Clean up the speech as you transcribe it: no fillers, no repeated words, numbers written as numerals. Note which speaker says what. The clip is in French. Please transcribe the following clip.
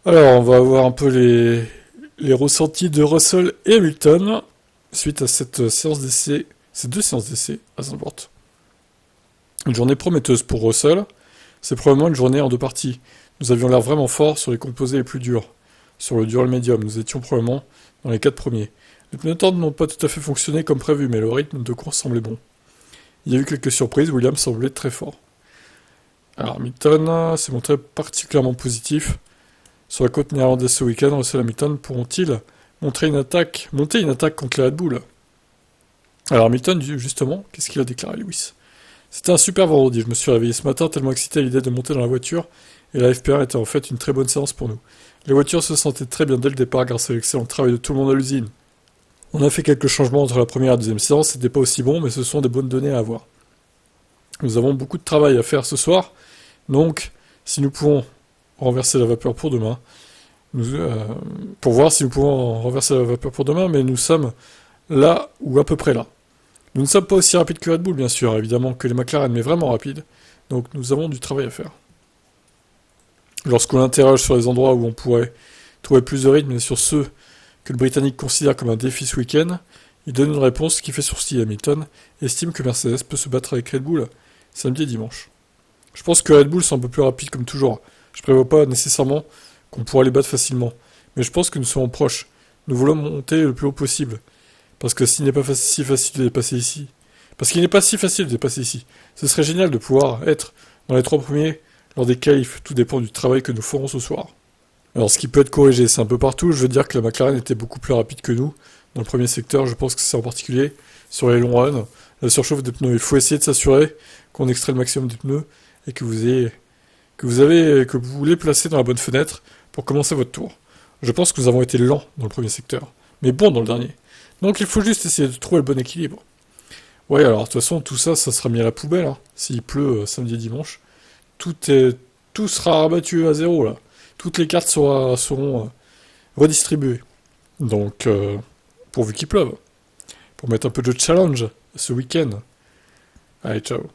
Speaker 1: Alors, on va voir un peu les ressentis de Russell et Hamilton suite à cette séance d'essai, ces deux séances d'essai à Zandvoort. Une journée prometteuse pour Russell, c'est probablement une journée en deux parties. Nous avions l'air vraiment fort sur les composés les plus durs. Sur le dur et le médium, nous étions probablement dans les quatre premiers. Les pneus tendres n'ont pas tout à fait fonctionné comme prévu, mais le rythme de course semblait bon. Il y a eu quelques surprises, Williams semblait très fort. Alors Hamilton s'est montré particulièrement positif. Sur la côte néerlandaise ce week-end, Russell et Hamilton pourront-ils monter une attaque contre les Red Bull? Alors Hamilton, justement, qu'est-ce qu'il a déclaré, Lewis? C'était un super vendredi, je me suis réveillé ce matin tellement excité à l'idée de monter dans la voiture, et la FP1 était en fait une très bonne séance pour nous. Les voitures se sentaient très bien dès le départ grâce à l'excellent travail de tout le monde à l'usine. On a fait quelques changements entre la première et la deuxième séance, c'était pas aussi bon, mais ce sont des bonnes données à avoir. Nous avons beaucoup de travail à faire ce soir, donc si nous pouvons renverser la vapeur pour demain, pour voir si nous pouvons renverser la vapeur pour demain, mais nous sommes là ou à peu près là. Nous ne sommes pas aussi rapides que Red Bull, bien sûr, évidemment que les McLaren, mais vraiment rapides, donc nous avons du travail à faire. Lorsqu'on l'interroge sur les endroits où on pourrait trouver plus de rythme et sur ceux que le Britannique considère comme un défi ce week-end, il donne une réponse qui fait sourciller. Hamilton estime que Mercedes peut se battre avec Red Bull samedi et dimanche. Je pense que Red Bull sont un peu plus rapides comme toujours. Je prévois pas nécessairement qu'on pourra les battre facilement, mais je pense que nous serons proches. Nous voulons monter le plus haut possible, parce que s'il n'est pas si facile de dépasser ici, parce qu'il n'est pas si facile de dépasser ici, ce serait génial de pouvoir être dans les trois premiers lors des qualifs. Tout dépend du travail que nous ferons ce soir. Alors, ce qui peut être corrigé, c'est un peu partout. Je veux dire que la McLaren était beaucoup plus rapide que nous. Dans le premier secteur, je pense que c'est en particulier sur les longs runs, la surchauffe des pneus. Il faut essayer de s'assurer qu'on extrait le maximum des pneus et que vous voulez placer dans la bonne fenêtre pour commencer votre tour. Je pense que nous avons été lents dans le premier secteur, mais bons dans le dernier. Donc il faut juste essayer de trouver le bon équilibre. Ouais, alors de toute façon, tout ça, ça sera mis à la poubelle, hein. S'il pleut samedi et dimanche, tout sera rabattu à zéro, là. Toutes les cartes seront redistribuées. Donc, pourvu qu'il pleuve. Pour mettre un peu de challenge ce week-end. Allez, ciao.